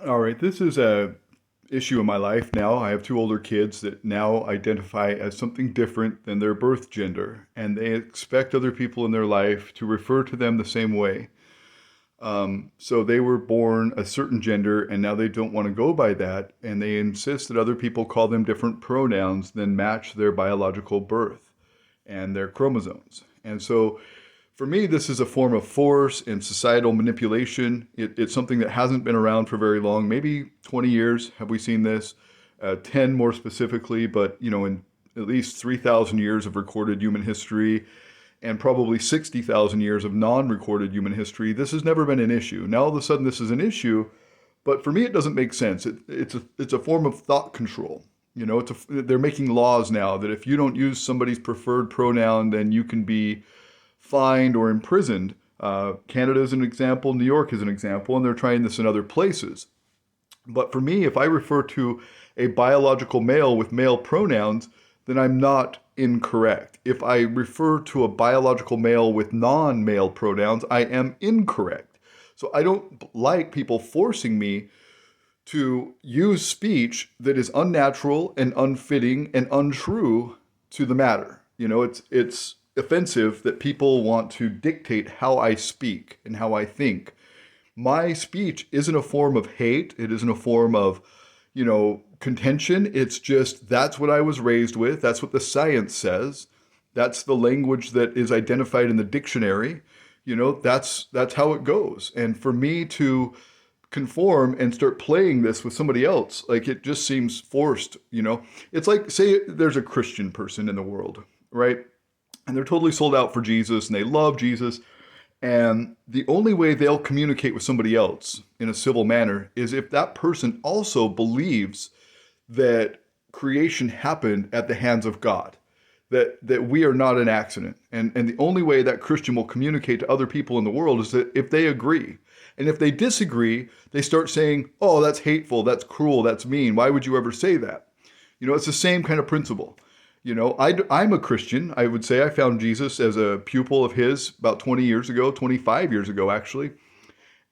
All right, this is a issue in my life now. I have two older kids that now identify as something different than their birth gender, and they expect other people in their life to refer to them the same way. So they were born a certain gender, and now they don't want to go by that, and they insist that other people call them different pronouns than match their biological birth and their chromosomes. And so for me, this is a form of force and societal manipulation. It's something that hasn't been around for very long. Maybe 20 years have we seen this, 10 more specifically, but in at least 3,000 years of recorded human history and probably 60,000 years of non-recorded human history, this has never been an issue. Now all of a sudden this is an issue, but for me it doesn't make sense. It's a form of thought control. They're making laws now that if you don't use somebody's preferred pronoun, then you can be fined or imprisoned. Canada is an example, New York is an example, and they're trying this in other places. But for me, if I refer to a biological male with male pronouns, then I'm not incorrect. If I refer to a biological male with non male pronouns, I am incorrect. So I don't like people forcing me to use speech that is unnatural and unfitting and untrue to the matter. It's offensive that people want to dictate how I speak and how I think. My speech isn't a form of hate. It isn't a form of, contention. It's just that's what I was raised with. That's what the science says. That's the language that is identified in the dictionary. That's how it goes. And for me to conform and start playing this with somebody else, like it just seems forced. It's like, say there's a Christian person in the world, right? And they're totally sold out for Jesus and they love Jesus. And the only way they'll communicate with somebody else in a civil manner is if that person also believes that creation happened at the hands of God, that we are not an accident. And the only way that Christian will communicate to other people in the world is that if they agree. And if they disagree, they start saying, oh, that's hateful, that's cruel, that's mean. Why would you ever say that? It's the same kind of principle. I'm a Christian. I would say I found Jesus as a pupil of his about 20 years ago, 25 years ago, actually.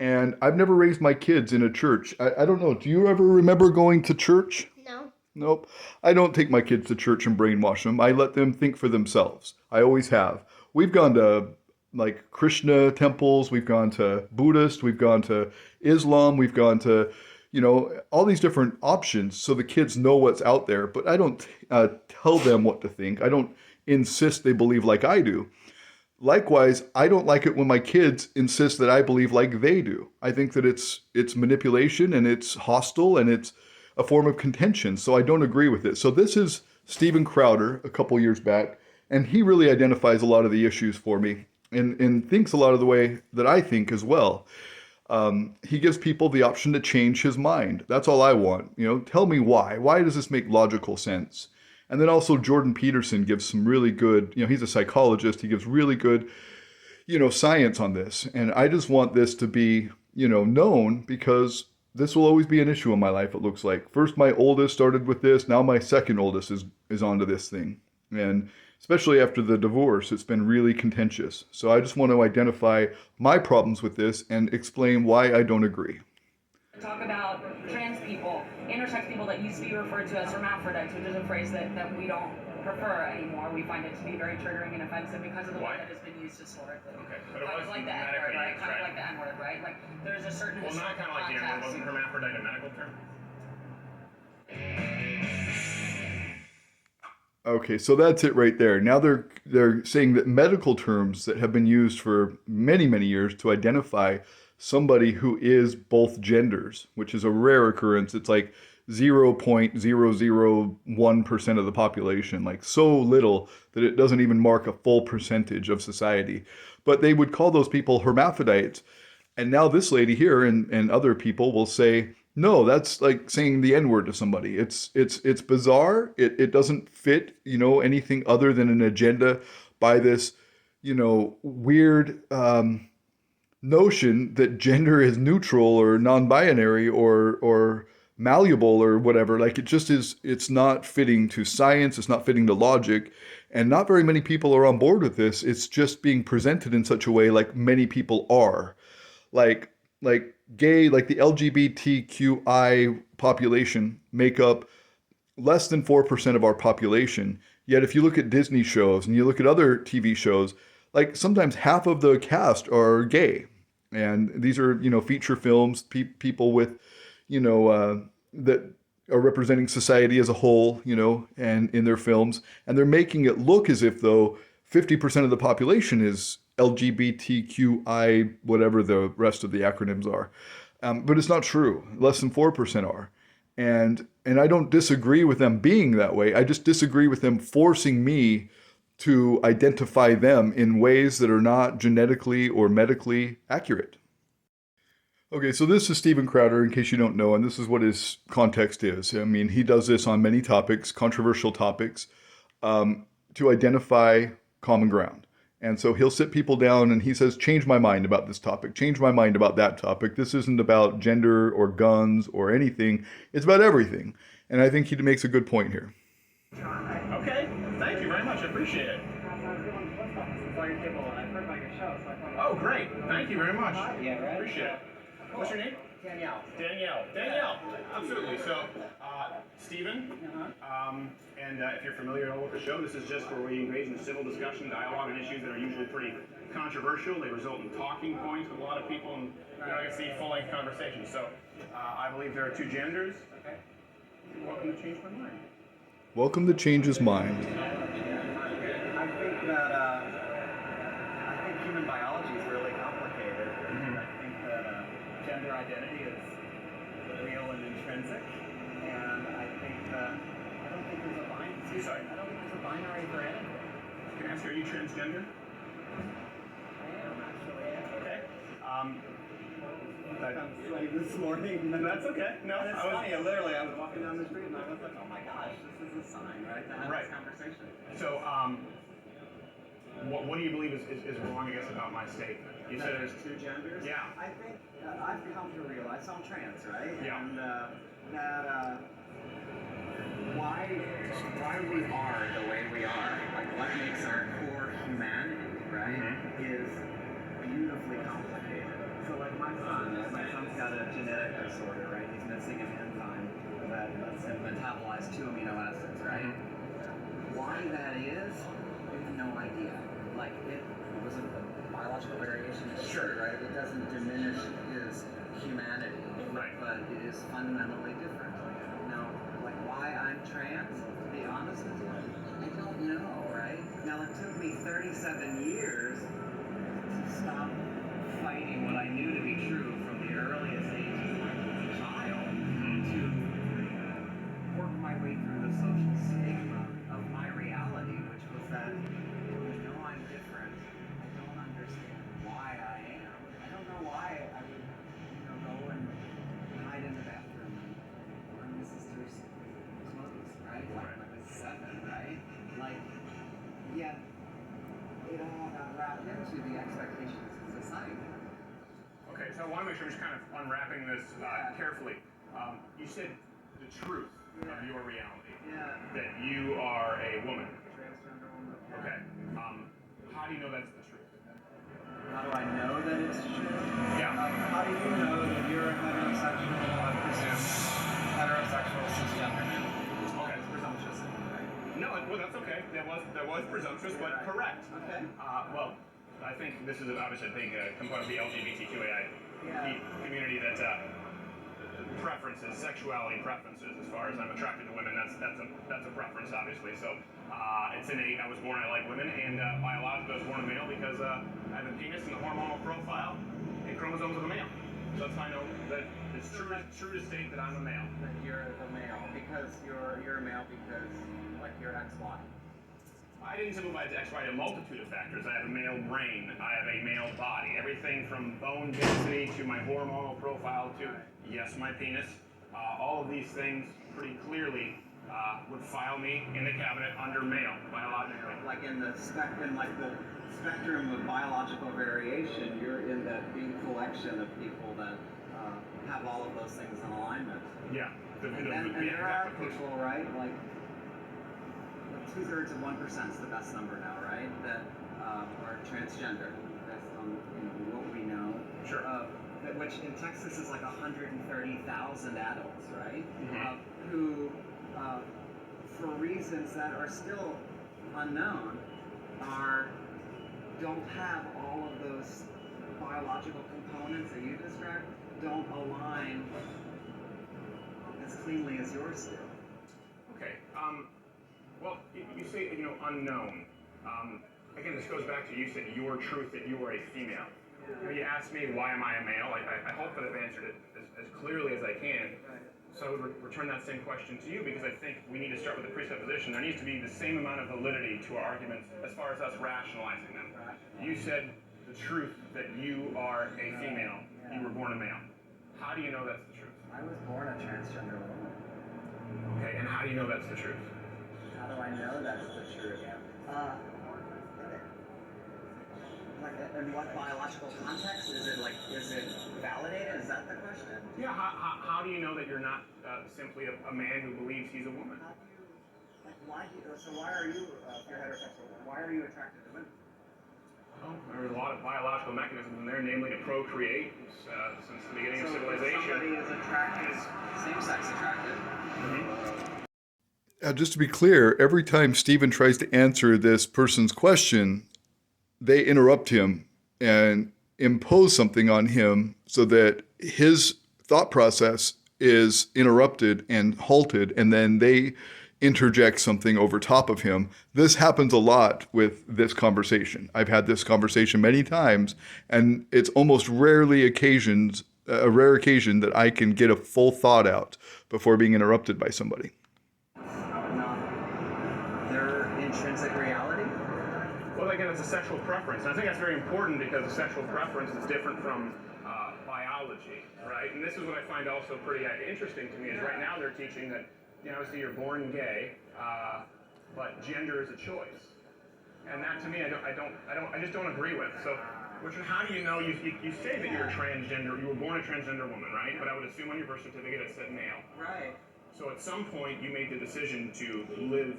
And I've never raised my kids in a church. I don't know. Do you ever remember going to church? No. Nope. I don't take my kids to church and brainwash them. I let them think for themselves. I always have. We've gone to like Krishna temples, we've gone to Buddhist, we've gone to Islam, we've gone to, all these different options so the kids know what's out there. But I don't tell them what to think. I don't insist they believe like I do. Likewise, I don't like it when my kids insist that I believe like they do. I think that it's manipulation and it's hostile and it's a form of contention. So I don't agree with it. So this is Steven Crowder a couple years back, and he really identifies a lot of the issues for me and thinks a lot of the way that I think as well. He gives people the option to change his mind. That's all I want. Tell me why. Why does this make logical sense? And then also Jordan Peterson gives some really good, he's a psychologist. He gives really good, science on this. And I just want this to be, known because this will always be an issue in my life, it looks like. First, my oldest started with this. Now my second oldest is onto this thing. And especially after the divorce, it's been really contentious. So I just want to identify my problems with this and explain why I don't agree. Talk about trans people, intersex people that used to be referred to as hermaphrodites, which is a phrase that we don't prefer anymore. We find it to be very triggering and offensive because of the way that it's been used historically. Okay, but it kind of wasn't like the N-word, medically right? used, Kind of right? like the N-word, right? Like there's a certain Well, not kind of like the N-word. Wasn't hermaphrodite a medical term? Okay, so that's it right there. Now they're saying that medical terms that have been used for many, many years to identify somebody who is both genders, which is a rare occurrence. It's like 0.001% of the population, like so little that it doesn't even mark a full percentage of society. But they would call those people hermaphrodites. And now this lady here and other people will say, no, that's like saying the N-word to somebody. It's bizarre. It doesn't fit, anything other than an agenda by this, weird notion that gender is neutral or non-binary or malleable or whatever. Like it just is. It's not fitting to science. It's not fitting to logic, and not very many people are on board with this. It's just being presented in such a way like many people are. Like gay, like the LGBTQI population, make up less than 4% of our population. Yet if you look at Disney shows and you look at other TV shows, like sometimes half of the cast are gay. And these are, feature films, people with, that are representing society as a whole, and in their films. And they're making it look as if though 50% of the population is LGBTQI, whatever the rest of the acronyms are. But it's not true. Less than 4% are. And I don't disagree with them being that way. I just disagree with them forcing me to identify them in ways that are not genetically or medically accurate. Okay, so this is Stephen Crowder, in case you don't know, and this is what his context is. I mean, he does this on many topics, controversial topics, to identify common ground. And so he'll sit people down and he says, change my mind about this topic, change my mind about that topic. This isn't about gender or guns or anything, it's about everything. And I think he makes a good point here. Okay, thank you very much. I appreciate it. Oh, great. Thank you very much. Yeah, right? Appreciate it. What's your name? Danielle. Danielle. Absolutely. So, Stephen, and if you're familiar at all with the show, this is just where we engage in civil discussion, dialogue, and issues that are usually pretty controversial. They result in talking points with a lot of people, and you're not going to see full-length conversations. So, I believe there are two genders. Okay. Welcome to Change My Mind. Welcome to Change His Mind. I think human biology is really complicated. I think that gender identity is real and intrinsic, and I don't think there's a binary. Sorry? I don't think there's a binary for anything. Can I ask, are you transgender? I am actually. Okay. I'm sweaty this morning. That's okay. No, And it's funny. I was walking down the street and I was like, oh my gosh, this is a sign, right? To have Right. this conversation. So, what do you believe is wrong, I guess, about my statement? You That said there's two genders? Yeah. I think I've come to realize I'm trans, right? Yeah. And that why we are the way we are, like what makes our core humanity, right, is beautifully complicated. So like my son's got a genetic disorder, right? He's missing an enzyme that lets him metabolize 2 amino acids, right? Why that is, we have no idea. Like it was a biological variation, Sure. right? It doesn't diminish his humanity, Right. but it is fundamentally different. Now, like why I'm trans, to be honest with you, I don't know, right? Now it took me 37 years to stop fighting what I knew to be true from the earliest ages when I was a child to work my way through the social stigma of my reality, which was that I know I'm different. I don't understand why I am. I don't know why I would, go and hide in the bathroom and wear my sister's clothes, right? Like when I was 7, right? Like, yet it all got wrapped into the expectations of society. Okay, so I want to make sure I'm just kind of unwrapping this carefully. You said the truth of your reality, that you are a woman. Transgender woman. Okay. How do you know that's the truth? How do I know that it's true? Yeah. How do you know that you're a heterosexual, I presume, heterosexual cisgender man? Okay. It's presumptuous, right? No, well, that's okay. That was presumptuous, but correct. Okay. Well, I think this is obviously a big component of the LGBTQAI community that preferences, sexuality preferences. As far as I'm attracted to women, that's a preference, obviously. So it's innate. I was born, I like women, and biologically I was born a male because I have a penis and a hormonal profile and chromosomes of a male. So that's how I know that it's true to state that I'm a male. That you're the male because you're a male because like you're XY. I didn't simplify it to X, Y, a multitude of factors. I have a male brain. I have a male body. Everything from bone density to my hormonal profile to, yes, my penis. All of these things pretty clearly would file me in the cabinet under male, biologically. Like in the spectrum of biological variation, you're in that big collection of people that have all of those things in alignment. Yeah. And there are people, right, like 2/3 of 1% is the best number now, right? That are transgender, based on what we know. Sure. which in Texas is like 130,000 adults, right? Mhm. Who, for reasons that are still unknown, don't have all of those biological components that you described, don't align as cleanly as yours do. Okay. Well, you say, unknown. Again, this goes back to you said your truth that you are a female. You asked me why am I a male. I hope that I've answered it as clearly as I can. So I would return that same question to you because I think we need to start with the presupposition. There needs to be the same amount of validity to our arguments as far as us rationalizing them. You said the truth that you are a female. You were born a male. How do you know that's the truth? I was born a transgender woman. Okay, and how do you know that's the truth? How do I know that's the truth? Like, in what biological context? Is it validated? Is that the question? Yeah, how do you know that you're not simply a man who believes he's a woman? How do you, why are you, if you're heterosexual, why are you attracted to women? Well, there's a lot of biological mechanisms in there, namely to procreate since the beginning of civilization. Somebody is attracted, same-sex attracted. Just to be clear, every time Stephen tries to answer this person's question, they interrupt him and impose something on him so that his thought process is interrupted and halted, and then they interject something over top of him. This happens a lot with this conversation. I've had this conversation many times, and it's almost a rare occasion that I can get a full thought out before being interrupted by somebody. Their intrinsic reality? Well, again, it's a sexual preference. And I think that's very important because a sexual preference is different from biology, right? And this is what I find also pretty interesting to me is right now they're teaching that, obviously you're born gay, but gender is a choice. And that to me, I just don't agree with. So, Richard, how do you know, you say that you're a transgender, you were born a transgender woman, right? But I would assume on your birth certificate it said male. Right. So at some point you made the decision to live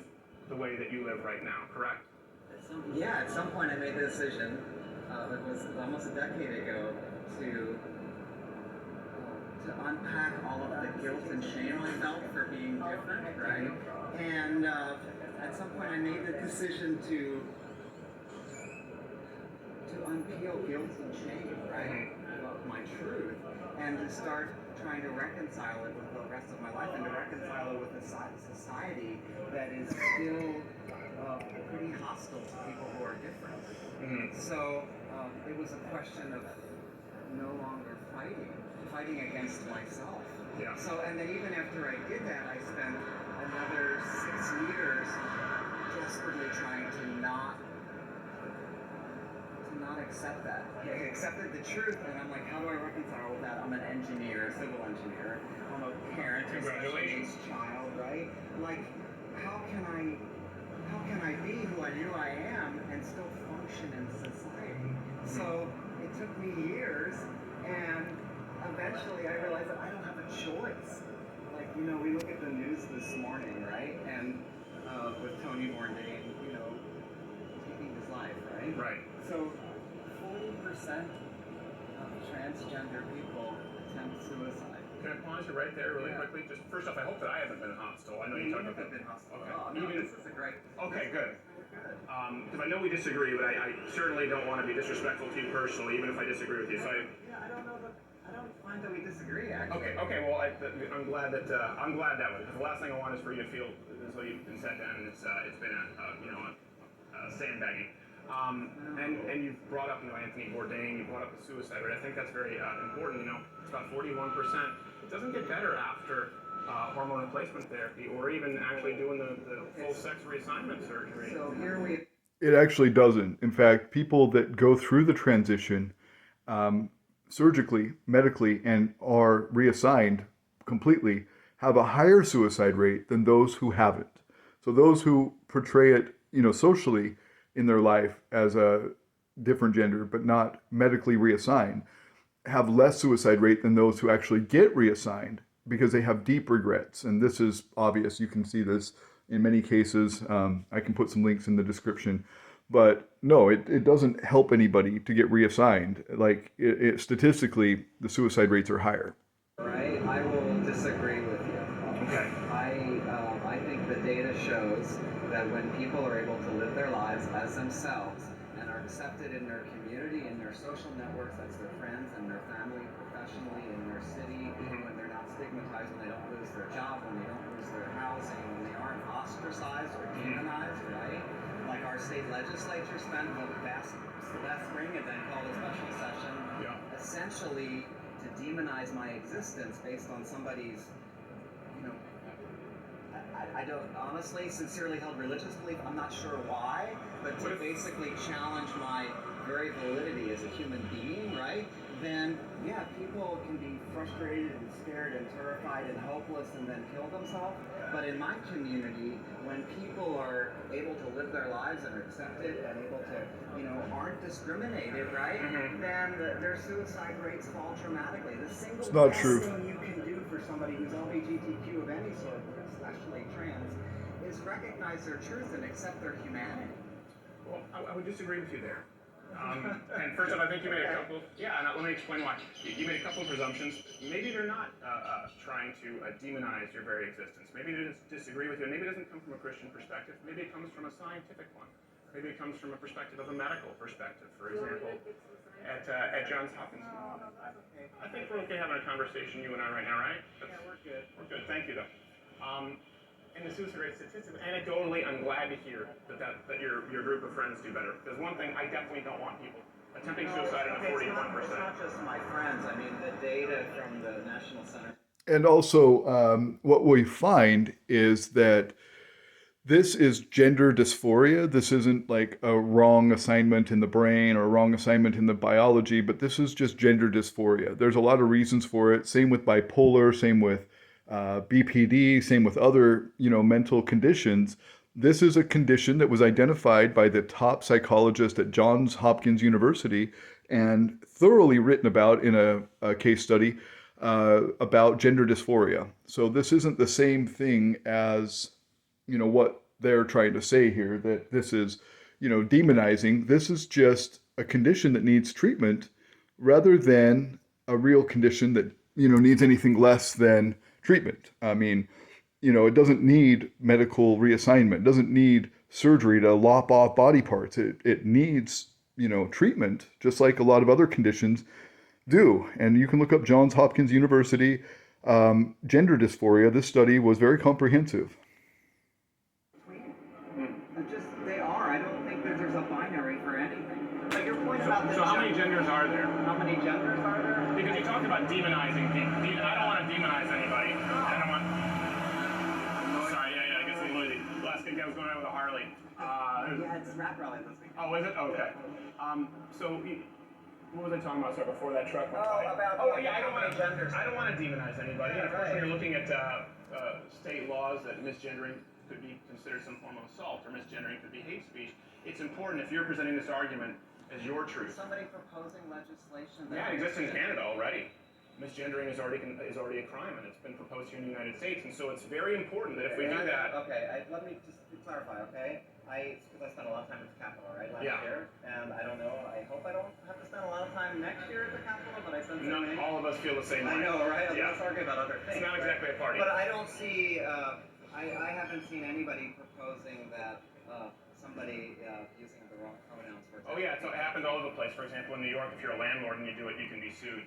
the way that you live right now, correct? At some point I made the decision, it was almost a decade ago, to unpack all of the guilt and shame I felt for being different, right? And at some point I made the decision to unpeel guilt and shame, right? About my truth, and to start trying to reconcile it with the rest of my life, and to reconcile it with a society that is still pretty hostile to people who are different. So it was a question of no longer fighting against myself. Yeah. So, and then even after I did that, I spent another 6 years desperately trying to not accept that. I accepted the truth, and I'm like, how do I reconcile with that? I'm an engineer, a civil engineer. I'm a parent, a special needs child, right? Like, how can I be who I knew I am and still function in society? So it took me years, and eventually I realized that I don't have a choice. Like, we look at the news this morning, right? And with Tony Bourdain, taking his life, right? Right. So 40% of transgender people attempt suicide. Can I pause you right there really quickly? Just first off, I hope that I haven't been hostile. I know you talked about been hostile. Okay. Oh, no, this is a great. Okay, good. Because I know we disagree, but I certainly don't want to be disrespectful to you personally, even if I disagree with you. So I don't know that. I don't find that we disagree, actually. Okay. Well, I'm glad that way because the last thing I want is for you to feel as though you've been set down and it's been a sandbagging. And you've brought up Anthony Bourdain. You brought up the suicide rate. I think that's very important. It's about 41%. It doesn't get better after hormone replacement therapy or even actually doing the full sex reassignment surgery. So here we. It actually doesn't. In fact, people that go through the transition surgically, medically, and are reassigned completely have a higher suicide rate than those who haven't. So those who portray it, socially in their life as a different gender, but not medically reassigned, have less suicide rate than those who actually get reassigned because they have deep regrets. And this is obvious. You can see this in many cases. I can put some links in the description. But no, it doesn't help anybody to get reassigned. Like statistically, the suicide rates are higher. Right? I will disagree with you. Okay. I think the data shows that when people are able to live their lives as themselves and are accepted in their community, in their social networks, that's their friends and their family, professionally, in their city, when they're not stigmatized, when they don't lose their job, when they don't lose their housing, when they aren't ostracized or demonized, right? Like our state legislature spent the last spring and then called a special session, essentially to demonize my existence based on somebody's, you know, I don't honestly, sincerely held religious belief. I'm not sure why, but to basically challenge my very validity as a human being, right? Then, yeah, people can be frustrated and scared and terrified and hopeless and then kill themselves. But in my community, when people are able to live their lives and are accepted and able to, aren't discriminated, right? Then their suicide rates fall dramatically. The single It's not best true. thing you can do for somebody who's LGBTQ of any sort, but especially trans, is recognize their truth and accept their humanity. Well, I would disagree with you there. And first off, I think you made a couple. Yeah, and let me explain why. You made a couple of presumptions. Maybe they're not trying to demonize your very existence. Maybe they just disagree with you. Maybe it doesn't come from a Christian perspective. Maybe it comes from a scientific one. Maybe it comes from a perspective of a medical perspective. For example, at Johns Hopkins. I think we're okay having a conversation, you and I, right now, right? Yeah, we're good. We're good. Thank you, though. And the suicide rate statistics, anecdotally, I'm glad to hear that your group of friends do better. Because one thing, I definitely don't want people attempting suicide at a 41%. It's not just my friends. I mean, the data from the National Center. And also, what we find is that this is gender dysphoria. This isn't like a wrong assignment in the brain or a wrong assignment in the biology, but this is just gender dysphoria. There's a lot of reasons for it. Same with bipolar, same with BPD, same with other, mental conditions. This is a condition that was identified by the top psychologist at Johns Hopkins University and thoroughly written about in a case study about gender dysphoria. So this isn't the same thing as, what they're trying to say here, that this is, demonizing. This is just a condition that needs treatment rather than a real condition that, needs anything less than treatment. I mean, it doesn't need medical reassignment. It doesn't need surgery to lop off body parts. It needs, treatment, just like a lot of other conditions do. And you can look up Johns Hopkins University gender dysphoria. This study was very comprehensive. They are. I don't think that there's a binary for anything. But your point about the So how many genders are there? How many genders are there? Because you talked about demonizing people. I don't want to demonize anybody. I don't want. Sorry, I guess the last thing I was going on with a Harley. Yeah, it's rap rally this week. Oh, is it? Okay. What was I talking about? Sorry, before that truck went by. Yeah, I don't want to genders. I don't want to demonize anybody. And of course, when you're looking at state laws that misgendering could be considered some form of assault or misgendering could be hate speech, it's important if you're presenting this argument as your truth. Somebody proposing legislation. Yeah, it exists in Canada already. Misgendering is already a crime, and it's been proposed here in the United States, and so it's very important that if we do that. Okay, let me just clarify. Okay, because I spent a lot of time at the Capitol, right, last year, and I don't know. I hope I don't have to spend a lot of time next year at the Capitol, but I sense. No, all of us feel the same way. I know, right? Yeah. Let's argue about other things. It's not exactly a party. But I don't see. I haven't seen anybody proposing that somebody using the wrong pronouns for. Oh yeah, so it happens all over the place. For example, in New York, if you're a landlord and you do it, you can be sued.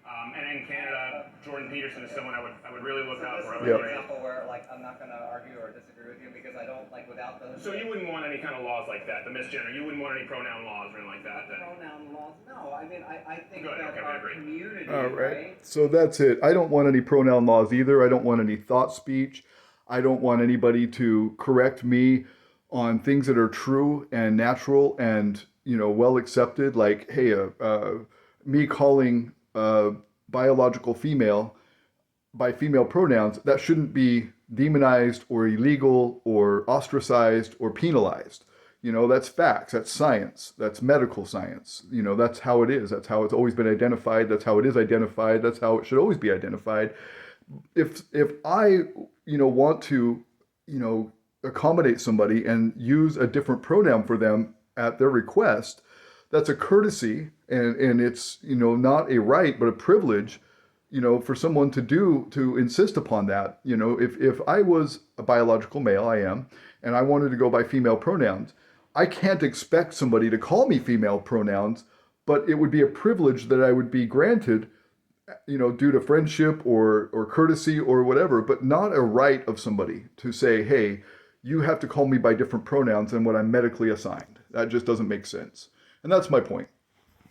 And in Canada, Jordan Peterson is someone I would really look out for. This is an example where I'm not going to argue or disagree with you because I don't without those. So you wouldn't want any kind of laws like that, the misgender. You wouldn't want any pronoun laws or anything like that. Then. Pronoun laws? No, I mean I think Good, that okay, our agree. community, All right. So that's it. I don't want any pronoun laws either. I don't want any thought speech. I don't want anybody to correct me on things that are true and natural and well accepted. Like, hey, me calling biological female by female pronouns, that shouldn't be demonized or illegal or ostracized or penalized. That's facts, that's science, that's medical science. That's how it is. That's how it's always been identified. That's how it is identified. That's how it should always be identified. If I, want to, accommodate somebody and use a different pronoun for them, at their request. That's a courtesy, and it's, not a right, but a privilege, for someone to insist upon that. If I was a biological male, I am, and I wanted to go by female pronouns, I can't expect somebody to call me female pronouns, but it would be a privilege that I would be granted, due to friendship or courtesy or whatever, but not a right of somebody to say, hey, you have to call me by different pronouns than what I'm medically assigned. That just doesn't make sense. And that's my point.